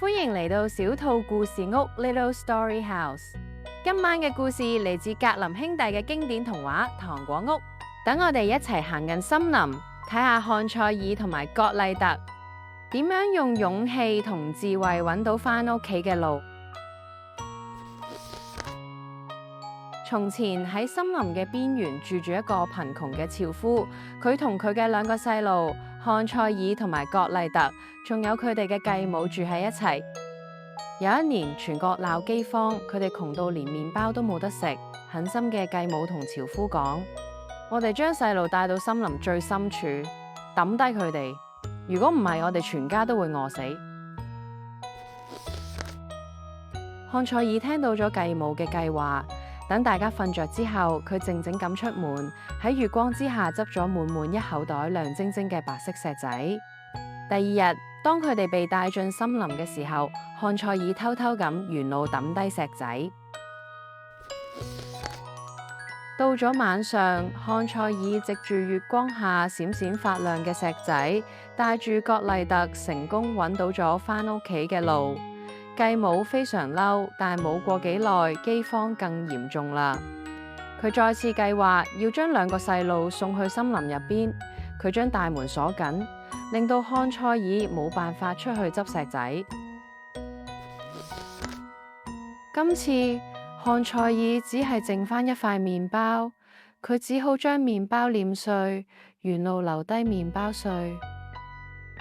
歡迎嚟到小兔故事屋 Little Story House。今晚嘅故事嚟自格林兄弟嘅經典童話《糖果屋》。等我哋一齊行進森林，睇下漢賽爾同埋葛麗特點樣用勇氣同智慧揾到返屋企嘅路。從前喺森林嘅邊緣住住一個貧窮嘅樵夫，佢同佢嘅兩個細路漢賽爾同埋葛麗特，仲有佢哋嘅繼母住喺一齊。有一年，全國鬧饑荒，佢哋窮到連麵包都冇得食。狠心嘅繼母同樵夫講：我哋將細路帶到森林最深處，抌低佢哋。如果唔係，我哋全家都會餓死。漢賽爾聽到咗繼母嘅計劃。等大家瞓着之後，佢靜靜咁出門，喺月光之下執咗滿滿一口袋亮晶晶嘅白色石仔。第二日，當佢哋被帶進森林嘅時候，漢賽爾偷偷咁沿路抌低石仔。到咗晚上，漢賽爾藉住月光下閃閃發亮嘅石仔，帶住葛麗特成功揾到咗返屋企嘅路。繼母非常嬲，但冇過幾耐，饑荒更嚴重啦。佢再次計劃要將兩個細路送去森林入邊。佢將大門鎖緊，令到漢賽爾冇辦法出去執石仔。今次漢賽爾只係剩返一塊麵包，佢只好將麵包碾碎，沿路留低麵包碎。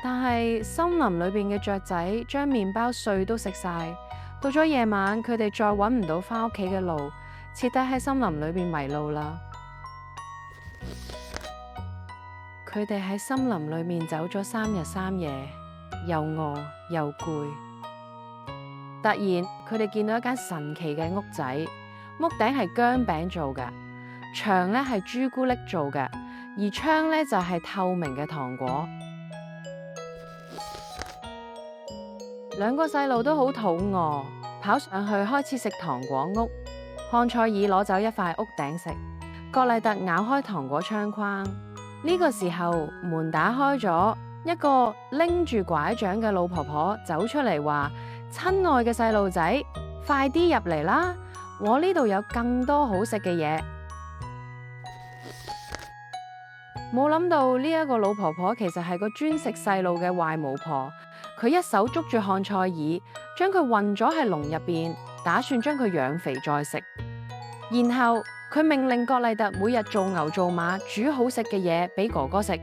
但係森林裏邊嘅雀仔將麵包碎都食晒。到咗夜晚，佢哋再搵唔到返屋企嘅路，徹底喺森林裏邊迷路啦。佢哋喺森林裏面走咗3日3夜，又餓又攰。突然，佢哋見到一間神奇嘅屋仔，屋頂係薑餅做嘅，牆呢係朱古力做嘅，而窗呢就係透明嘅糖果。兩個細路都好肚餓，跑上去開始食糖果屋。漢賽爾攞走一塊屋頂食，葛麗特咬開糖果窗框。呢個時候門打開咗，一個拎住拐杖嘅老婆婆走出嚟話：親愛嘅細路仔，快啲入嚟啦！我呢度有更多好食嘅嘢。冇諗到呢一個老婆婆其實係個專食細路嘅壞巫婆。佢一手捉住漢賽爾，將佢韞咗喺籠入邊，打算將佢養肥再食。然後佢命令葛麗特每日做牛做馬，煮好食嘅嘢俾哥哥食。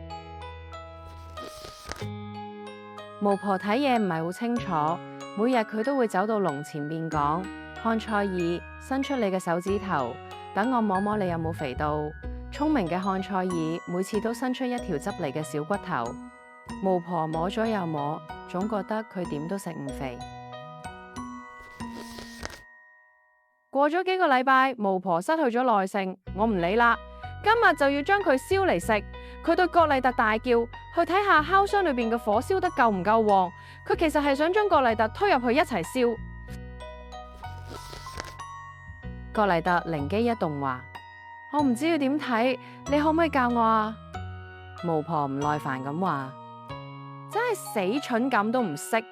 巫婆睇嘢唔係好清楚，每日佢都會走到籠前面講：漢賽爾，伸出你嘅手指頭，等我摸摸你有冇肥到。聰明嘅漢賽爾每次都伸出一條執嚟嘅小骨頭。巫婆摸咗又摸，總覺得佢點都食唔肥。過咗幾個禮拜，巫婆失去咗耐性，我唔理啦，今日就要將佢燒嚟食。佢對葛麗特大叫，去睇下烤箱裏邊嘅火燒得夠唔夠旺。佢其實係想將葛麗特推入去一齊燒。葛麗特靈機一動話：我唔知要點睇，你可唔可以教我啊？巫婆唔耐煩咁話：真係死蠢咁都唔識。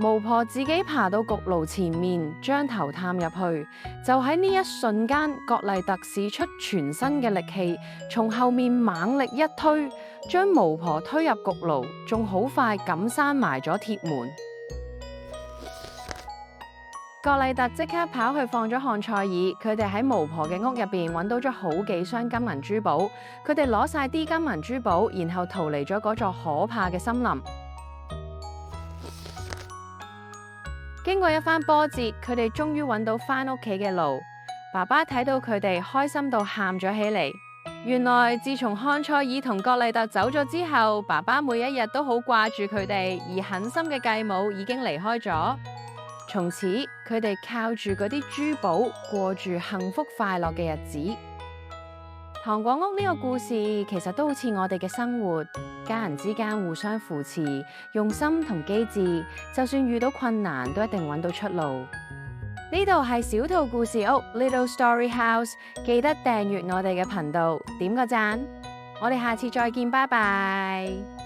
巫婆自己爬到焗爐前面，將頭探入去。就喺呢一瞬間，葛麗特使出全身嘅力氣，從後面猛力一推，將巫婆推入焗爐，仲好快咁閂埋咗鐵門。葛麗特即刻跑去放咗漢賽爾，佢哋喺巫婆嘅屋入邊揾到咗好幾箱金銀珠寶，佢哋攞晒啲金銀珠寶，然後逃離咗嗰座可怕嘅森林。經過一番波折，佢哋終於揾到返屋企嘅路。爸爸睇到佢哋，開心到喊咗起嚟。原來自從漢賽爾同葛麗特走咗之後，爸爸每一日都好掛住佢哋，而狠心嘅繼母已經離開咗。從此，佢哋靠住嗰啲珠寶過住幸福快樂嘅日子。糖果屋呢個故事其實都好似我哋嘅生活，家人之間互相扶持，用心同機智，就算遇到困難都一定揾到出路。呢度係小兔故事屋 Little Story House， 記得訂閱我哋嘅頻道，點個讚。我哋下次再見，拜拜。